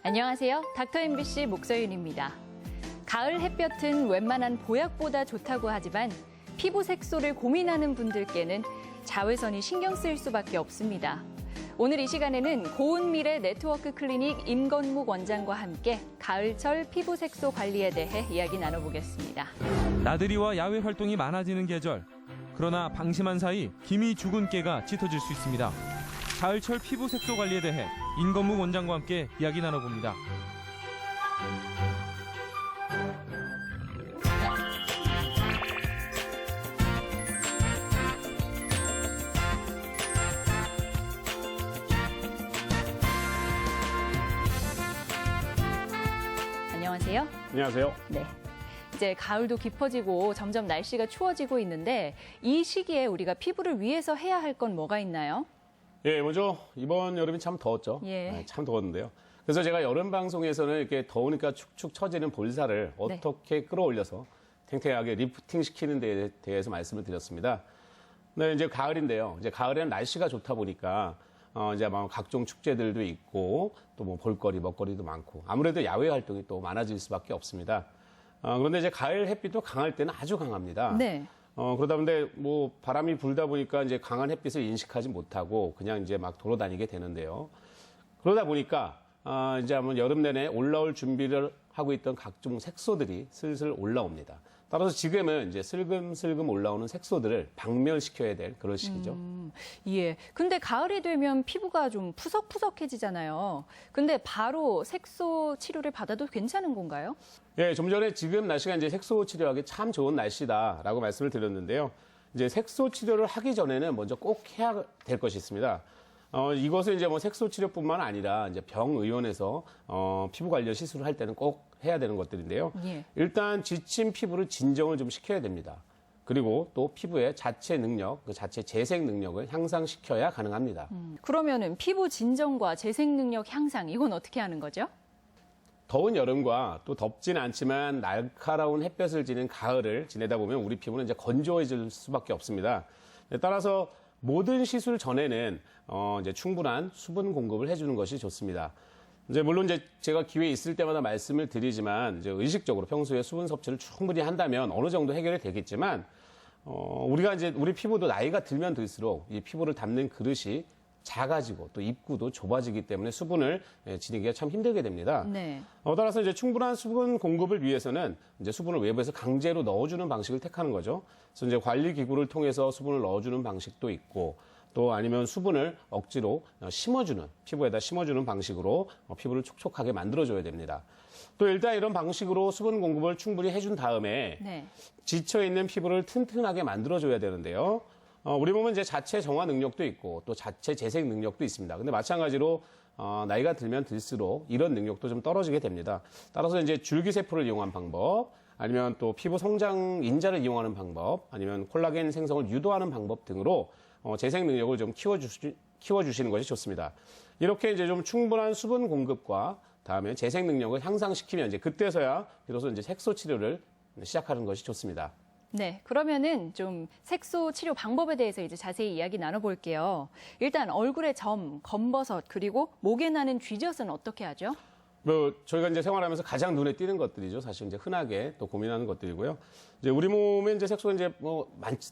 안녕하세요. 닥터 MBC 목서윤입니다. 가을 햇볕은 웬만한 보약보다 좋다고 하지만 피부 색소를 고민하는 분들께는 자외선이 신경 쓰일 수밖에 없습니다. 오늘 이 시간에는 고운미래 네트워크 클리닉 임건묵 원장과 함께 가을철 피부 색소 관리에 대해 이야기 나눠보겠습니다. 나들이와 야외 활동이 많아지는 계절. 그러나 방심한 사이 김이 죽은 깨가 짙어질 수 있습니다. 가을철 피부 색소 관리에 대해 임건묵 원장과 함께 이야기 나눠봅니다. 안녕하세요. 안녕하세요. 네. 이제 가을도 깊어지고 점점 날씨가 추워지고 있는데 이 시기에 우리가 피부를 위해서 해야 할 건 뭐가 있나요? 예, 먼저 이번 여름이 참 더웠죠. 예. 네, 참 더웠는데요. 그래서 제가 여름 방송에서는 이렇게 더우니까 축축 처지는 볼살을 어떻게 끌어올려서 탱탱하게 리프팅 시키는 데에 대해서 말씀을 드렸습니다. 네, 이제 가을인데요. 이제 가을에는 날씨가 좋다 보니까 이제 막 각종 축제들도 있고 또 뭐 볼거리, 먹거리도 많고 아무래도 야외 활동이 또 많아질 수밖에 없습니다. 그런데 이제 가을 햇빛도 강할 때는 아주 강합니다. 네. 그러다 보는데 뭐 바람이 불다 보니까 이제 강한 햇빛을 인식하지 못하고 그냥 이제 막 돌아다니게 되는데요. 그러다 보니까 이제 한번 여름 내내 올라올 준비를 하고 있던 각종 색소들이 슬슬 올라옵니다. 따라서 지금은 이제 슬금슬금 올라오는 색소들을 박멸시켜야 될 그런 시기죠. 예. 근데 가을이 되면 피부가 좀 푸석푸석해지잖아요. 근데 바로 색소 치료를 받아도 괜찮은 건가요? 예, 좀 전에 지금 날씨가 이제 색소 치료하기 참 좋은 날씨다라고 말씀을 드렸는데요. 이제 색소 치료를 하기 전에는 먼저 꼭 해야 될 것이 있습니다. 이것은 이제 뭐 색소 치료뿐만 아니라 이제 병의원에서 피부 관련 시술을 할 때는 꼭 해야 되는 것들인데요. 예. 일단 지친 피부를 진정을 좀 시켜야 됩니다. 그리고 또 피부의 자체 능력, 그 자체 재생 능력을 향상시켜야 가능합니다. 그러면은 피부 진정과 재생 능력 향상 이건 어떻게 하는 거죠? 더운 여름과 또 덥진 않지만 날카로운 햇볕을 지닌 가을을 지내다 보면 우리 피부는 이제 건조해질 수밖에 없습니다. 따라서 모든 시술 전에는 이제 충분한 수분 공급을 해주는 것이 좋습니다. 이제 물론 이제 제가 기회 있을 때마다 말씀을 드리지만 이제 의식적으로 평소에 수분 섭취를 충분히 한다면 어느 정도 해결이 되겠지만 우리가 이제 우리 피부도 나이가 들면 들수록 이 피부를 담는 그릇이 작아지고 또 입구도 좁아지기 때문에 수분을 지니기가 참 힘들게 됩니다. 네. 따라서 이제 충분한 수분 공급을 위해서는 이제 수분을 외부에서 강제로 넣어주는 방식을 택하는 거죠. 그래서 이제 관리 기구를 통해서 수분을 넣어주는 방식도 있고 또 아니면 수분을 억지로 심어주는 피부에다 심어주는 방식으로 피부를 촉촉하게 만들어줘야 됩니다. 또 일단 이런 방식으로 수분 공급을 충분히 해준 다음에 네. 지쳐있는 피부를 튼튼하게 만들어줘야 되는데요. 우리 몸은 이제 자체 정화 능력도 있고 또 자체 재생 능력도 있습니다. 근데 마찬가지로 나이가 들면 들수록 이런 능력도 좀 떨어지게 됩니다. 따라서 이제 줄기세포를 이용한 방법, 아니면 또 피부 성장 인자를 이용하는 방법, 아니면 콜라겐 생성을 유도하는 방법 등으로 재생 능력을 좀 키워주시는 것이 좋습니다. 이렇게 이제 좀 충분한 수분 공급과 다음에 재생 능력을 향상시키면 이제 그때서야 비로소 이제 색소 치료를 시작하는 것이 좋습니다. 네, 그러면은 좀 색소 치료 방법에 대해서 이제 자세히 이야기 나눠볼게요. 일단 얼굴에 점, 검버섯, 그리고 목에 나는 쥐젖은 어떻게 하죠? 저희가 이제 생활하면서 가장 눈에 띄는 것들이죠. 사실 이제 흔하게 또 고민하는 것들이고요. 이제 우리 몸에 이제 색소가 이제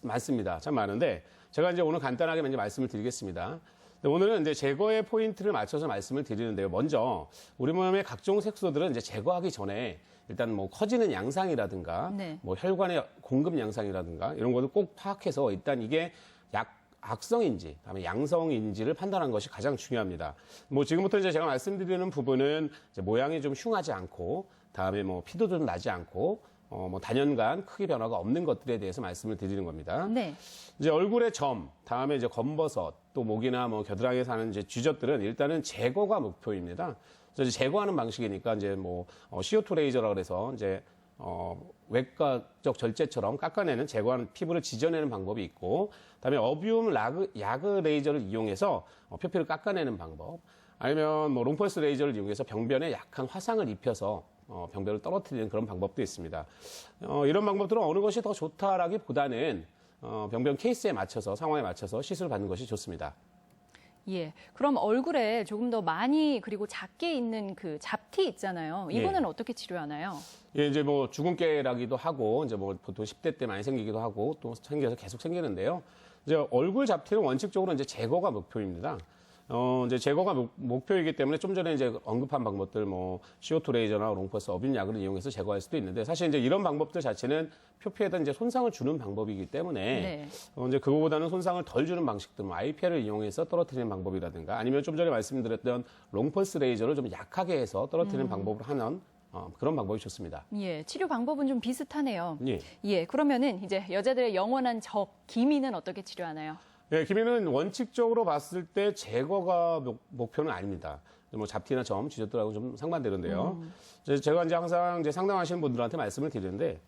많습니다. 참 많은데 제가 이제 오늘 간단하게 이제 말씀을 드리겠습니다. 오늘은 이제 제거의 포인트를 맞춰서 말씀을 드리는데요. 먼저 우리 몸의 각종 색소들은 이제 제거하기 전에 일단 뭐 커지는 양상이라든가 네. 뭐 혈관의 공급 양상이라든가 이런 것을 꼭 파악해서 일단 이게 악성인지, 다음에 양성인지를 판단하는 것이 가장 중요합니다. 뭐 지금부터 이제 제가 말씀드리는 부분은 이제 모양이 좀 흉하지 않고, 다음에 뭐 피도 좀 나지 않고, 뭐 단연간 크게 변화가 없는 것들에 대해서 말씀을 드리는 겁니다. 네. 이제 얼굴에 점, 다음에 이제 검버섯, 또 목이나 뭐 겨드랑이에 사는 이제 쥐젖들은 일단은 제거가 목표입니다. 그래서 이제 제거하는 방식이니까 이제 뭐 CO2 레이저라 그래서 이제 외과적 절제처럼 깎아내는 제거하는 피부를 지져내는 방법이 있고, 그다음에 어비움 야그 레이저를 이용해서 표피를 깎아내는 방법, 아니면 뭐 롱펄스 레이저를 이용해서 병변에 약한 화상을 입혀서 병변을 떨어뜨리는 그런 방법도 있습니다. 이런 방법들은 어느 것이 더 좋다라기보다는 병변 케이스에 맞춰서 상황에 맞춰서 시술을 받는 것이 좋습니다. 예. 그럼 얼굴에 조금 더 많이 그리고 작게 있는 그 잡티 있잖아요. 이거는 어떻게 치료하나요? 예, 이제 뭐 주근깨라기도 하고, 이제 뭐 보통 10대 때 많이 생기기도 하고, 또 생겨서 계속 생기는데요. 이제 얼굴 잡티는 원칙적으로 이제 제거가 목표입니다. 이제 제거가 목표이기 때문에 좀 전에 이제 언급한 방법들, 뭐, CO2 레이저나 롱펄스 어빈 약을 이용해서 제거할 수도 있는데, 사실 이제 이런 방법들 자체는 표피에다 이제 손상을 주는 방법이기 때문에, 네. 이제 그거보다는 손상을 덜 주는 방식들, 뭐 IPL을 이용해서 떨어뜨리는 방법이라든가, 아니면 좀 전에 말씀드렸던 롱펄스 레이저를 좀 약하게 해서 떨어뜨리는 방법을 하는 그런 방법이 좋습니다. 예. 치료 방법은 좀 비슷하네요. 예. 예. 그러면은 이제 여자들의 영원한 적, 기미는 어떻게 치료하나요? 예, 기미는 원칙적으로 봤을 때 제거가 목표는 아닙니다. 뭐 잡티나 점, 지저들하고 좀 상반되는데요. 제가 이제 항상 이제 상담하시는 분들한테 말씀을 드리는데,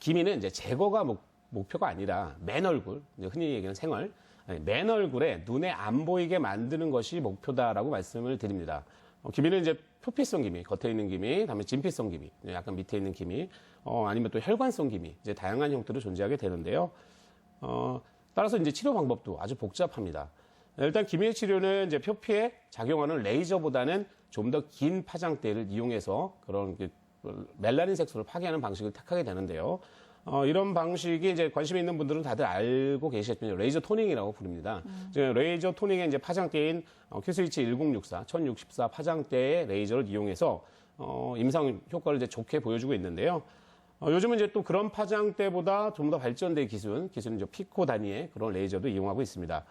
기미는 이제 제거가 목표가 아니라 맨 얼굴, 이제 흔히 얘기하는 생얼, 맨 얼굴에 눈에 안 보이게 만드는 것이 목표다라고 말씀을 드립니다. 기미는 이제 표피성 기미, 겉에 있는 기미, 다음에 진피성 기미, 약간 밑에 있는 기미, 아니면 또 혈관성 기미, 이제 다양한 형태로 존재하게 되는데요. 따라서 이제 치료 방법도 아주 복잡합니다. 일단 기미의 치료는 이제 표피에 작용하는 레이저보다는 좀 더 긴 파장대를 이용해서 그런 멜라닌 색소를 파괴하는 방식을 택하게 되는데요. 이런 방식이 이제 관심 있는 분들은 다들 알고 계시겠지만 레이저 토닝이라고 부릅니다. 레이저 토닝의 이제 파장대인 큐스위치 1064, 1064 파장대의 레이저를 이용해서 임상 효과를 이제 좋게 보여주고 있는데요. 요즘은 이제 또 그런 파장대보다 좀 더 발전된 기술은 이제 피코 단위의 그런 레이저도 이용하고 있습니다.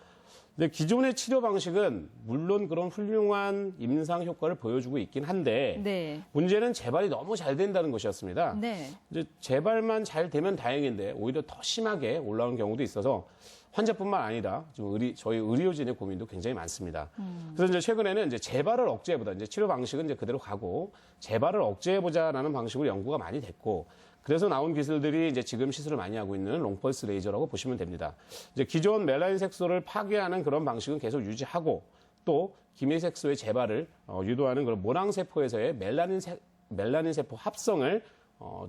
근데 기존의 치료 방식은 물론 그런 훌륭한 임상 효과를 보여주고 있긴 한데, 네. 문제는 재발이 너무 잘 된다는 것이었습니다. 네. 이제 재발만 잘 되면 다행인데 오히려 더 심하게 올라오는 경우도 있어서 환자뿐만 아니라 지금 저희 의료진의 고민도 굉장히 많습니다. 그래서 이제 최근에는 이제 재발을 억제해보다, 이제 치료 방식은 이제 그대로 가고 재발을 억제해보자라는 방식으로 연구가 많이 됐고, 그래서 나온 기술들이 이제 지금 시술을 많이 하고 있는 롱펄스 레이저라고 보시면 됩니다. 이제 기존 멜라닌 색소를 파괴하는 그런 방식은 계속 유지하고, 또 기미 색소의 재발을 유도하는 그런 모낭세포에서의 멜라닌 세포 합성을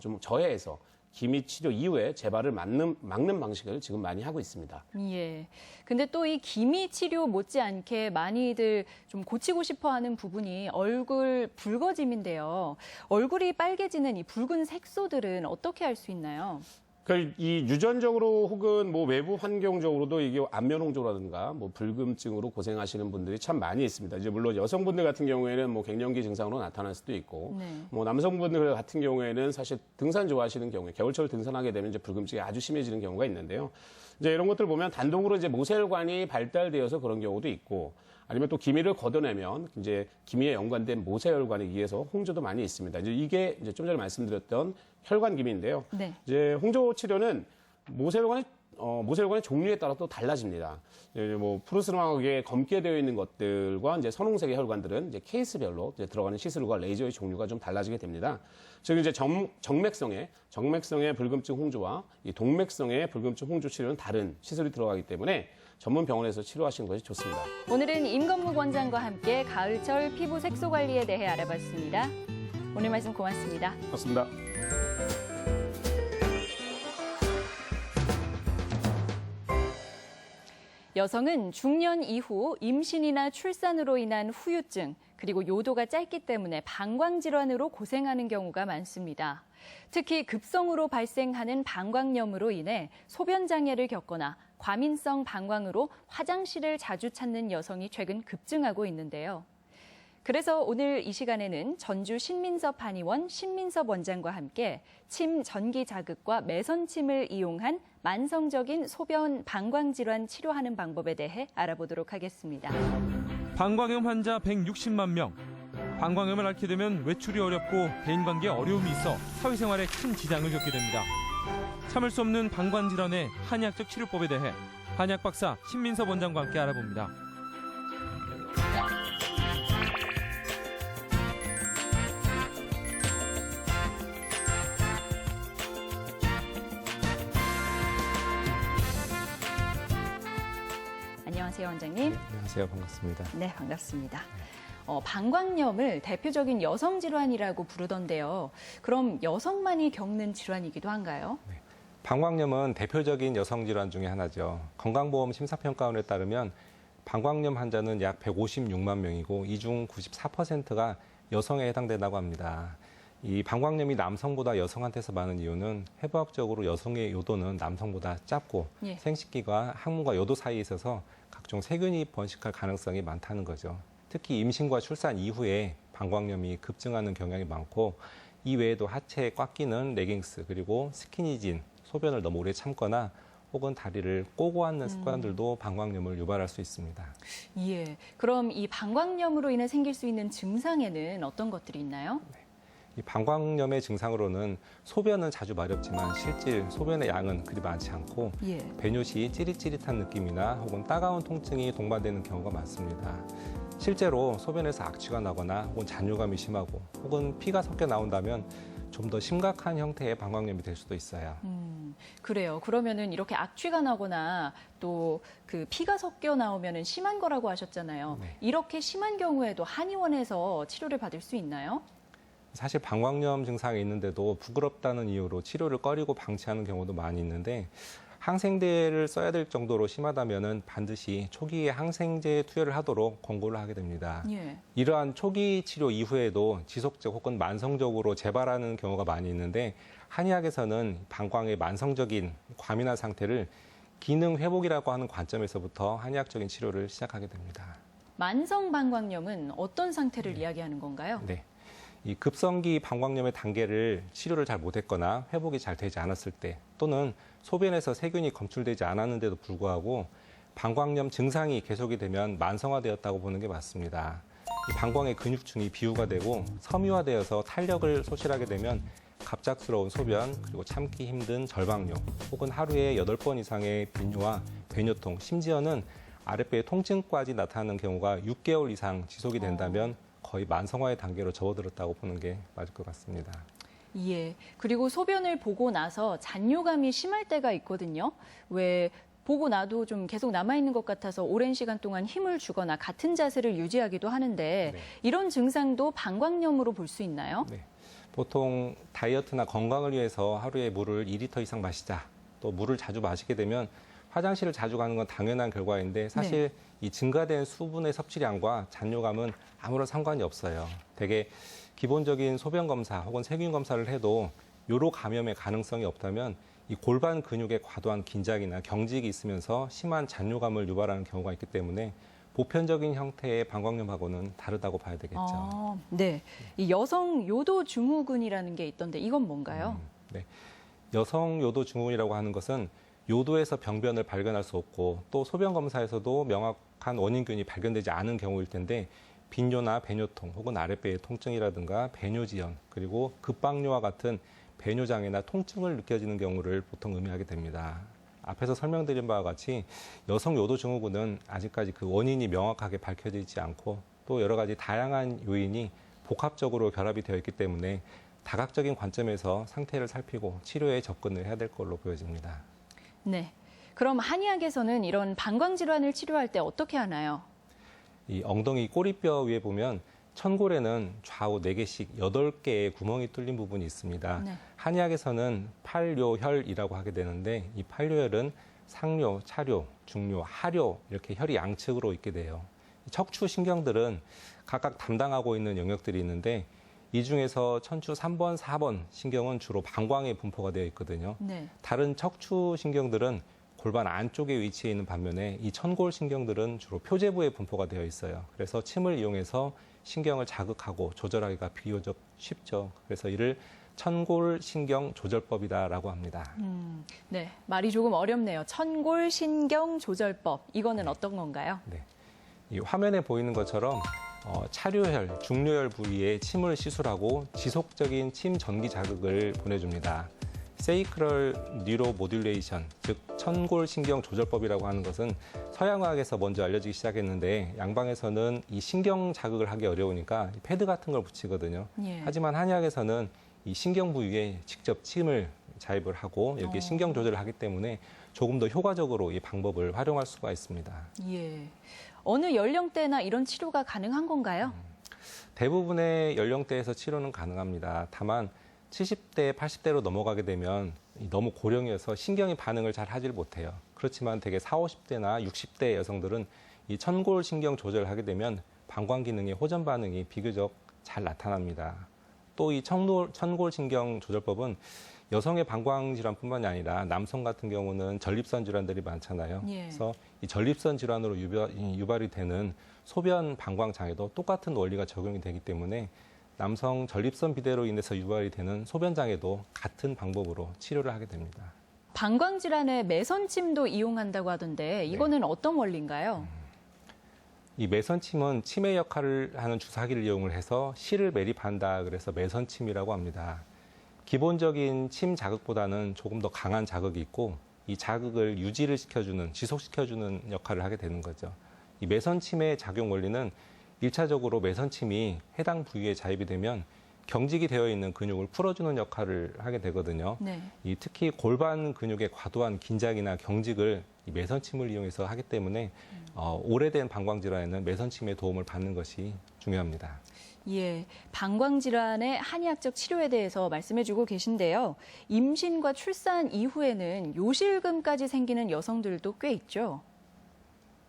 좀 저해해서 기미 치료 이후에 재발을 막는 방식을 지금 많이 하고 있습니다. 예. 근데 또 이 기미 치료 못지않게 많이들 좀 고치고 싶어 하는 부분이 얼굴 붉어짐인데요. 얼굴이 빨개지는 이 붉은 색소들은 어떻게 할 수 있나요? 그러니까 이 유전적으로 혹은 뭐 외부 환경적으로도 이게 안면 홍조라든가 뭐 불금증으로 고생하시는 분들이 참 많이 있습니다. 이제 물론 여성분들 같은 경우에는 뭐 갱년기 증상으로 나타날 수도 있고, 네. 뭐 남성분들 같은 경우에는 사실 등산 좋아하시는 경우에 겨울철 등산하게 되면 이제 불금증이 아주 심해지는 경우가 있는데요. 이제 이런 것들 보면 단독으로 이제 모세혈관이 발달되어서 그런 경우도 있고, 아니면 또 기미를 걷어내면 이제 기미에 연관된 모세혈관에 의해서 홍조도 많이 있습니다. 이제 이게 이제 좀 전에 말씀드렸던 혈관 기미인데요. 네. 이제 홍조 치료는 모세혈관의 종류에 따라 또 달라집니다. 이제 뭐 푸르스름하게 검게 되어 있는 것들과 이제 선홍색의 혈관들은 이제 케이스별로 이제 들어가는 시술과 레이저의 종류가 좀 달라지게 됩니다. 즉 이제 정맥성의 불금증 홍조와 이 동맥성의 불금증 홍조 치료는 다른 시술이 들어가기 때문에 전문 병원에서 치료하시는 것이 좋습니다. 오늘은 임건묵 원장과 함께 가을철 피부 색소 관리에 대해 알아봤습니다. 오늘 말씀 고맙습니다. 고맙습니다. 여성은 중년 이후 임신이나 출산으로 인한 후유증, 그리고 요도가 짧기 때문에 방광질환으로 고생하는 경우가 많습니다. 특히 급성으로 발생하는 방광염으로 인해 소변 장애를 겪거나 과민성 방광으로 화장실을 자주 찾는 여성이 최근 급증하고 있는데요. 그래서 오늘 이 시간에는 전주 신민섭 한의원 신민섭 원장과 함께 침 전기 자극과 매선침을 이용한 만성적인 소변 방광질환 치료하는 방법에 대해 알아보도록 하겠습니다. 방광염 환자 160만 명. 방광염을 앓게 되면 외출이 어렵고 대인관계에 어려움이 있어 사회생활에 큰 지장을 겪게 됩니다. 참을 수 없는 방광질환의 한의학적 치료법에 대해 한의학 박사 신민섭 원장과 함께 알아봅니다. 안녕하세요, 원장님. 네, 안녕하세요. 반갑습니다. 네, 반갑습니다. 방광염을 대표적인 여성 질환이라고 부르던데요. 그럼 여성만이 겪는 질환이기도 한가요? 방광염은 대표적인 여성 질환 중에 하나죠. 건강보험 심사평가원에 따르면 방광염 환자는 약 156만 명이고 이 중 94%가 여성에 해당된다고 합니다. 이 방광염이 남성보다 여성한테서 많은 이유는 해부학적으로 여성의 요도는 남성보다 짧고 예. 생식기가 항문과 요도 사이에 있어서 각종 세균이 번식할 가능성이 많다는 거죠. 특히 임신과 출산 이후에 방광염이 급증하는 경향이 많고 이 외에도 하체에 꽉 끼는 레깅스 그리고 스키니진, 소변을 너무 오래 참거나 혹은 다리를 꼬고 앉는 습관들도 방광염을 유발할 수 있습니다. 예. 그럼 이 방광염으로 인해 생길 수 있는 증상에는 어떤 것들이 있나요? 이 방광염의 증상으로는 소변은 자주 마렵지만 실질 소변의 양은 그리 많지 않고 예. 배뇨 시 찌릿찌릿한 느낌이나 혹은 따가운 통증이 동반되는 경우가 많습니다. 실제로 소변에서 악취가 나거나 혹은 잔뇨감이 심하고 혹은 피가 섞여 나온다면 좀 더 심각한 형태의 방광염이 될 수도 있어요. 그래요. 그러면은 이렇게 악취가 나거나 또 그 피가 섞여 나오면은 심한 거라고 하셨잖아요. 네. 이렇게 심한 경우에도 한의원에서 치료를 받을 수 있나요? 사실 방광염 증상이 있는데도 부끄럽다는 이유로 치료를 꺼리고 방치하는 경우도 많이 있는데 항생제를 써야 될 정도로 심하다면은 반드시 초기에 항생제 투여를 하도록 권고를 하게 됩니다. 예. 이러한 초기 치료 이후에도 지속적 혹은 만성적으로 재발하는 경우가 많이 있는데 한의학에서는 방광의 만성적인 과민화 상태를 기능 회복이라고 하는 관점에서부터 한의학적인 치료를 시작하게 됩니다. 만성 방광염은 어떤 상태를 이야기하는 건가요? 네. 이 급성기 방광염의 단계를 치료를 잘 못했거나 회복이 잘 되지 않았을 때 또는 소변에서 세균이 검출되지 않았는데도 불구하고 방광염 증상이 계속이 되면 만성화되었다고 보는 게 맞습니다. 이 방광의 근육층이 비우가 되고 섬유화되어서 탄력을 소실하게 되면 갑작스러운 소변 그리고 참기 힘든 절방뇨 혹은 하루에 8번 이상의 빈뇨와 배뇨통 심지어는 아랫배의 통증까지 나타나는 경우가 6개월 이상 지속이 된다면 거의 만성화의 단계로 접어들었다고 보는 게 맞을 것 같습니다. 예. 그리고 소변을 보고 나서 잔뇨감이 심할 때가 있거든요. 왜 보고 나도 좀 계속 남아있는 것 같아서 오랜 시간 동안 힘을 주거나 같은 자세를 유지하기도 하는데 네. 이런 증상도 방광염으로 볼 수 있나요? 네. 보통 다이어트나 건강을 위해서 하루에 물을 2리터 이상 마시자. 또 물을 자주 마시게 되면 화장실을 자주 가는 건 당연한 결과인데 사실 이 증가된 수분의 섭취량과 잔뇨감은 아무런 상관이 없어요. 대개 기본적인 소변 검사 혹은 세균 검사를 해도 요로 감염의 가능성이 없다면 이 골반 근육의 과도한 긴장이나 경직이 있으면서 심한 잔뇨감을 유발하는 경우가 있기 때문에 보편적인 형태의 방광염하고는 다르다고 봐야 되겠죠. 네. 이 여성 요도 증후군이라는 게 있던데 이건 뭔가요? 네. 여성 요도 증후군이라고 하는 것은 요도에서 병변을 발견할 수 없고 또 소변 검사에서도 명확한 원인균이 발견되지 않은 경우일 텐데 빈뇨나 배뇨통 혹은 아랫배의 통증이라든가 배뇨지연 그리고 급박뇨와 같은 배뇨장애나 통증을 느껴지는 경우를 보통 의미하게 됩니다. 앞에서 설명드린 바와 같이 여성 요도 증후군은 아직까지 그 원인이 명확하게 밝혀지지 않고 또 여러 가지 다양한 요인이 복합적으로 결합이 되어 있기 때문에 다각적인 관점에서 상태를 살피고 치료에 접근을 해야 될 걸로 보여집니다. 네. 그럼 한의학에서는 이런 방광 질환을 치료할 때 어떻게 하나요? 이 엉덩이 꼬리뼈 위에 보면 천골에는 좌우 4개씩 8개의 구멍이 뚫린 부분이 있습니다. 네. 한의학에서는 팔뇨혈이라고 하게 되는데 이 팔뇨혈은 상뇨, 차뇨, 중뇨, 하뇨 이렇게 혈이 양측으로 있게 돼요. 척추 신경들은 각각 담당하고 있는 영역들이 있는데 이 중에서 천추 3번, 4번 신경은 주로 방광에 분포가 되어 있거든요. 네. 다른 척추 신경들은 골반 안쪽에 위치해 있는 반면에 이 천골 신경들은 주로 표제부에 분포가 되어 있어요. 그래서 침을 이용해서 신경을 자극하고 조절하기가 비교적 쉽죠. 그래서 이를 천골 신경 조절법이다라고 합니다. 네. 말이 조금 어렵네요. 천골 신경 조절법. 이거는 어떤 건가요? 네. 이 화면에 보이는 것처럼 차류혈, 중류혈 부위에 침을 시술하고 지속적인 침 전기 자극을 보내줍니다. 세이크럴 뉴로 모듈레이션, 즉 천골 신경 조절법이라고 하는 것은 서양의학에서 먼저 알려지기 시작했는데 양방에서는 이 신경 자극을 하기 어려우니까 패드 같은 걸 붙이거든요. 예. 하지만 한의학에서는 이 신경 부위에 직접 침을 자입을 하고 여기에 어. 신경 조절을 하기 때문에 조금 더 효과적으로 이 방법을 활용할 수가 있습니다. 예. 어느 연령대나 이런 치료가 가능한 건가요? 대부분의 연령대에서 치료는 가능합니다. 다만 70대, 80대로 넘어가게 되면 너무 고령이어서 신경이 반응을 잘 하질 못해요. 그렇지만 되게 40, 50대나 60대 여성들은 이 천골 신경 조절을 하게 되면 방광 기능의 호전 반응이 비교적 잘 나타납니다. 또 이 천골 신경 조절법은 여성의 방광 질환뿐만이 아니라 남성 같은 경우는 전립선 질환들이 많잖아요. 예. 그래서 이 전립선 질환으로 유발이 되는 소변 방광 장애도 똑같은 원리가 적용이 되기 때문에 남성 전립선 비대로 인해서 유발이 되는 소변 장애도 같은 방법으로 치료를 하게 됩니다. 방광 질환에 매선침도 이용한다고 하던데 이거는 어떤 원리인가요? 이 매선침은 침의 역할을 하는 주사기를 이용을 해서 실을 매립한다 그래서 매선침이라고 합니다. 기본적인 침 자극보다는 조금 더 강한 자극이 있고 이 자극을 유지를 시켜주는, 지속시켜주는 역할을 하게 되는 거죠. 이 매선침의 작용 원리는 1차적으로 매선침이 해당 부위에 자입이 되면 경직이 되어 있는 근육을 풀어주는 역할을 하게 되거든요. 네. 이 특히 골반 근육의 과도한 긴장이나 경직을 이 매선침을 이용해서 하기 때문에 오래된 방광 질환에는 매선침의 도움을 받는 것이 중요합니다. 예, 방광 질환의 한의학적 치료에 대해서 말씀해주고 계신데요. 임신과 출산 이후에는 요실금까지 생기는 여성들도 꽤 있죠.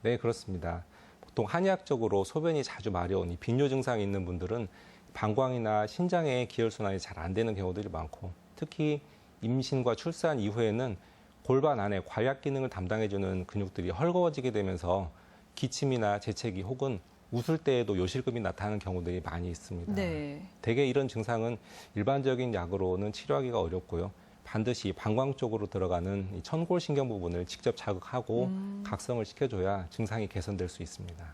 네, 그렇습니다. 보통 한의학적으로 소변이 자주 마려운 이 빈뇨 증상이 있는 분들은 방광이나 신장의 기혈순환이 잘 안 되는 경우들이 많고 특히 임신과 출산 이후에는 골반 안에 괄약 기능을 담당해주는 근육들이 헐거워지게 되면서 기침이나 재채기 혹은 웃을 때에도 요실금이 나타나는 경우들이 많이 있습니다. 네. 대개 이런 증상은 일반적인 약으로는 치료하기가 어렵고요. 반드시 방광 쪽으로 들어가는 이 천골신경 부분을 직접 자극하고 각성을 시켜줘야 증상이 개선될 수 있습니다.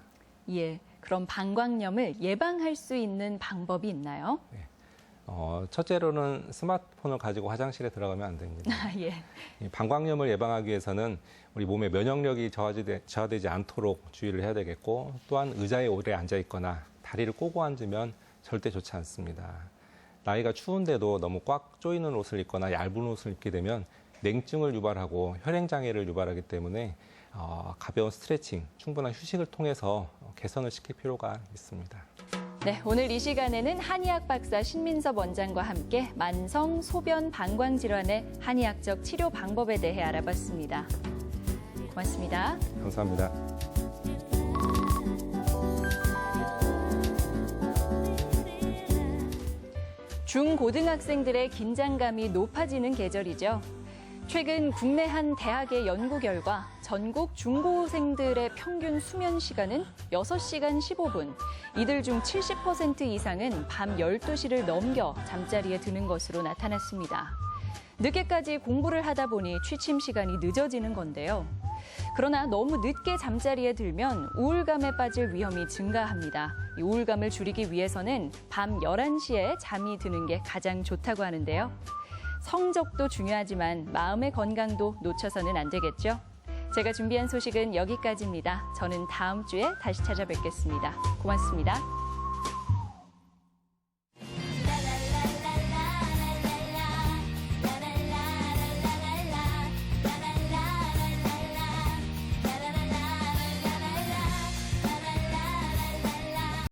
예, 그럼 방광염을 예방할 수 있는 방법이 있나요? 첫째로는 스마트폰을 가지고 화장실에 들어가면 안 됩니다. 예. 이 방광염을 예방하기 위해서는 우리 몸의 면역력이 저하되지 않도록 주의를 해야 되겠고 또한 의자에 오래 앉아 있거나 다리를 꼬고 앉으면 절대 좋지 않습니다. 나이가 추운데도 너무 꽉 조이는 옷을 입거나 얇은 옷을 입게 되면 냉증을 유발하고 혈행장애를 유발하기 때문에 가벼운 스트레칭, 충분한 휴식을 통해서 개선을 시킬 필요가 있습니다. 네, 오늘 이 시간에는 한의학 박사 신민섭 원장과 함께 만성 소변 방광 질환의 한의학적 치료 방법에 대해 알아봤습니다. 고맙습니다. 감사합니다. 중고등학생들의 긴장감이 높아지는 계절이죠. 최근 국내 한 대학의 연구 결과 전국 중고생들의 평균 수면 시간은 6시간 15분. 이들 중 70% 이상은 밤 12시를 넘겨 잠자리에 드는 것으로 나타났습니다. 늦게까지 공부를 하다 보니 취침 시간이 늦어지는 건데요. 그러나 너무 늦게 잠자리에 들면 우울감에 빠질 위험이 증가합니다. 이 우울감을 줄이기 위해서는 밤 11시에 잠이 드는 게 가장 좋다고 하는데요. 성적도 중요하지만 마음의 건강도 놓쳐서는 안 되겠죠? 제가 준비한 소식은 여기까지입니다. 저는 다음 주에 다시 찾아뵙겠습니다. 고맙습니다.